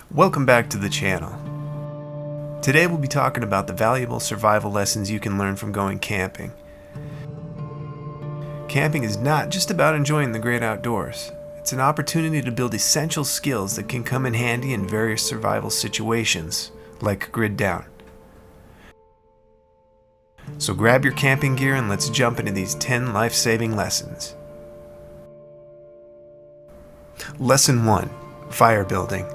Welcome back to the channel. Today we'll be talking about the valuable survival lessons you can learn from going camping. Camping is not just about enjoying the great outdoors. It's an opportunity to build essential skills that can come in handy in various survival situations, like grid down. So grab your camping gear and let's jump into these 10 life-saving lessons. Lesson 1. Fire building.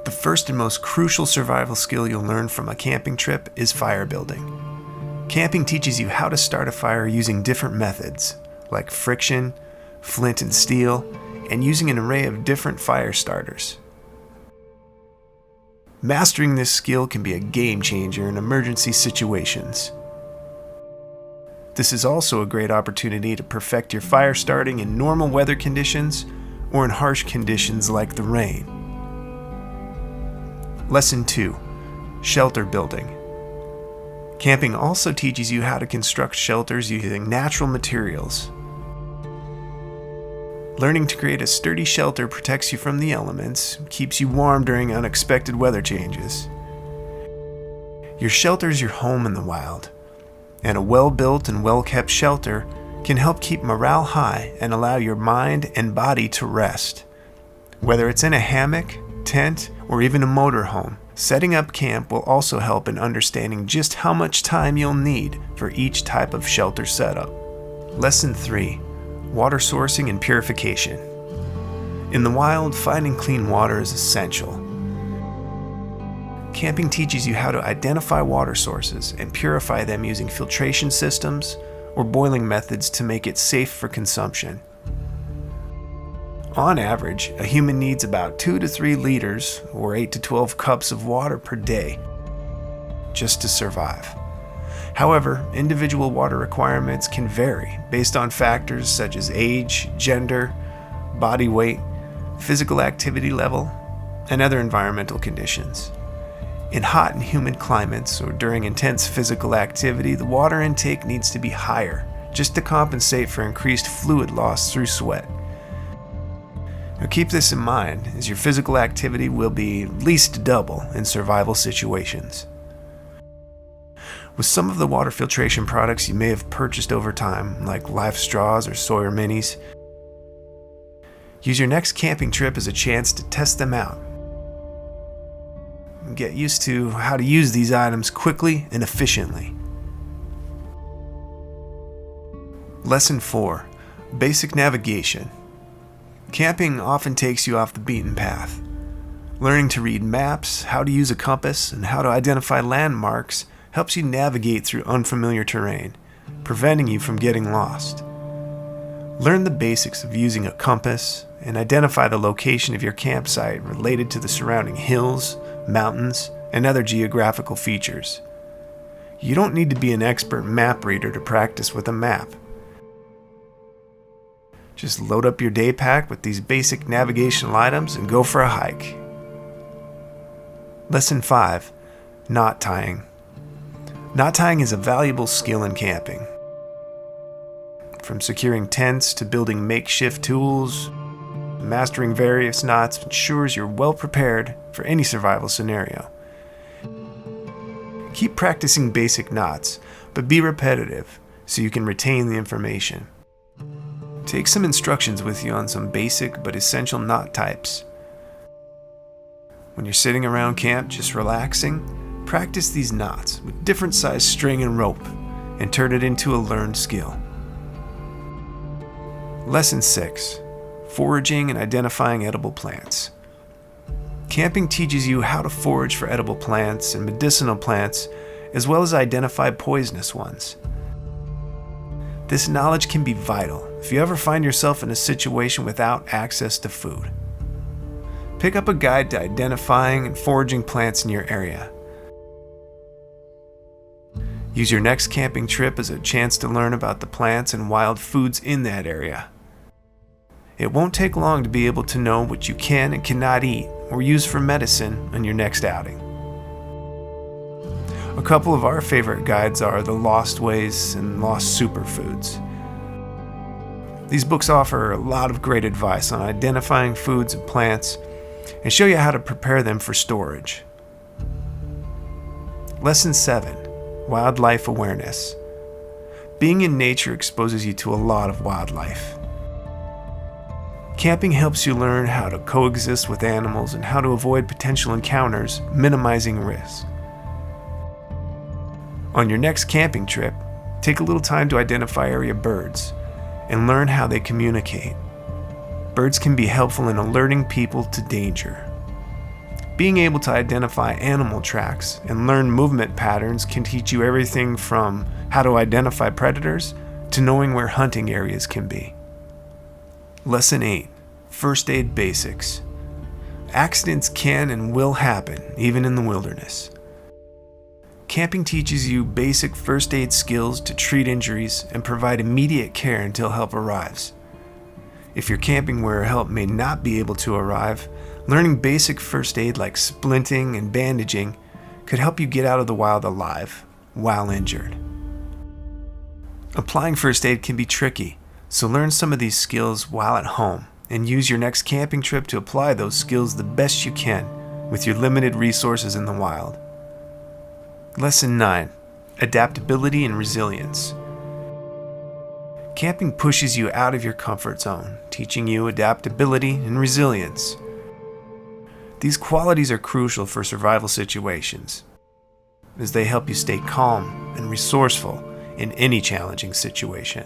The first and most crucial survival skill you'll learn from a camping trip is fire building. Camping teaches you how to start a fire using different methods, like friction, flint and steel, and using an array of different fire starters. Mastering this skill can be a game changer in emergency situations. This is also a great opportunity to perfect your fire starting in normal weather conditions or in harsh conditions like the rain. Lesson 2. Shelter building. Camping also teaches you how to construct shelters using natural materials. Learning to create a sturdy shelter protects you from the elements, keeps you warm during unexpected weather changes. Your shelter is your home in the wild, and a well-built and well-kept shelter can help keep morale high and allow your mind and body to rest. Whether it's in a hammock, tent, or even a motorhome, setting up camp will also help in understanding just how much time you'll need for each type of shelter setup. Lesson 3. Water sourcing and purification. In the wild, finding clean water is essential. Camping teaches you how to identify water sources and purify them using filtration systems or boiling methods to make it safe for consumption. On average, a human needs about 2 to 3 liters or 8 to 12 cups of water per day just to survive. However, individual water requirements can vary based on factors such as age, gender, body weight, physical activity level, and other environmental conditions. In hot and humid climates or during intense physical activity, the water intake needs to be higher just to compensate for increased fluid loss through sweat. Now keep this in mind, as your physical activity will be at least double in survival situations. With some of the water filtration products you may have purchased over time, like Life Straws or Sawyer Minis, use your next camping trip as a chance to test them out. Get used to how to use these items quickly and efficiently. Lesson 4. Basic navigation. Camping often takes you off the beaten path. Learning to read maps, how to use a compass, and how to identify landmarks helps you navigate through unfamiliar terrain, preventing you from getting lost. Learn the basics of using a compass and identify the location of your campsite related to the surrounding hills, mountains, and other geographical features. You don't need to be an expert map reader to practice with a map. Just load up your day pack with these basic navigational items and go for a hike. Lesson 5. Knot tying. Knot tying is a valuable skill in camping. From securing tents to building makeshift tools, mastering various knots ensures you're well prepared for any survival scenario. Keep practicing basic knots, but be repetitive so you can retain the information. Take some instructions with you on some basic but essential knot types. When you're sitting around camp just relaxing, practice these knots with different size string and rope and turn it into a learned skill. Lesson 6. Foraging and identifying edible plants. Camping teaches you how to forage for edible plants and medicinal plants, as well as identify poisonous ones. This knowledge can be vital if you ever find yourself in a situation without access to food. Pick up a guide to identifying and foraging plants in your area. Use your next camping trip as a chance to learn about the plants and wild foods in that area. It won't take long to be able to know what you can and cannot eat or use for medicine on your next outing. A couple of our favorite guides are The Lost Ways and Lost Superfoods. These books offer a lot of great advice on identifying foods and plants and show you how to prepare them for storage. Lesson 7. Wildlife Awareness. Being in nature exposes you to a lot of wildlife. Camping helps you learn how to coexist with animals and how to avoid potential encounters, minimizing risk. On your next camping trip, take a little time to identify area birds and learn how they communicate. Birds can be helpful in alerting people to danger. Being able to identify animal tracks and learn movement patterns can teach you everything from how to identify predators to knowing where hunting areas can be. Lesson 8. First Aid Basics. Accidents can and will happen, even in the wilderness. Camping teaches you basic first aid skills to treat injuries and provide immediate care until help arrives. If you're camping where help may not be able to arrive, learning basic first aid like splinting and bandaging could help you get out of the wild alive while injured. Applying first aid can be tricky, so learn some of these skills while at home and use your next camping trip to apply those skills the best you can with your limited resources in the wild. Lesson 9. Adaptability and Resilience. Camping pushes you out of your comfort zone, teaching you adaptability and resilience. These qualities are crucial for survival situations, as they help you stay calm and resourceful in any challenging situation.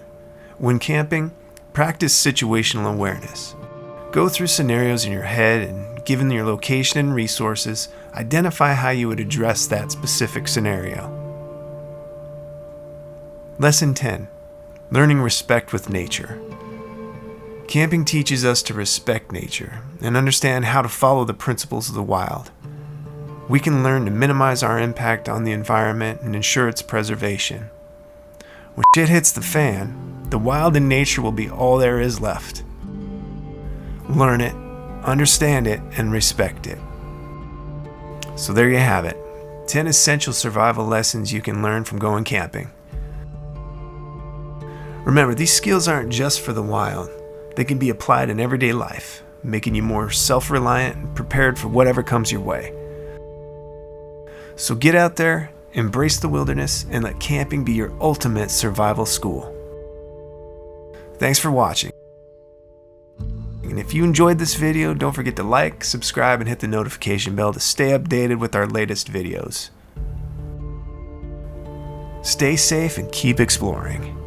When camping, practice situational awareness. Go through scenarios in your head and, given your location and resources, identify how you would address that specific scenario. Lesson 10. Learning respect with nature. Camping teaches us to respect nature and understand how to follow the principles of the wild. We can learn to minimize our impact on the environment and ensure its preservation. When shit hits the fan, the wild and nature will be all there is left. Learn it, understand it, and respect it. So there you have it. 10 essential survival lessons you can learn from going camping. Remember, these skills aren't just for the wild. They can be applied in everyday life, making you more self-reliant and prepared for whatever comes your way. So get out there, embrace the wilderness, and let camping be your ultimate survival school. Thanks for watching. And if you enjoyed this video, don't forget to like, subscribe, and hit the notification bell to stay updated with our latest videos. Stay safe and keep exploring.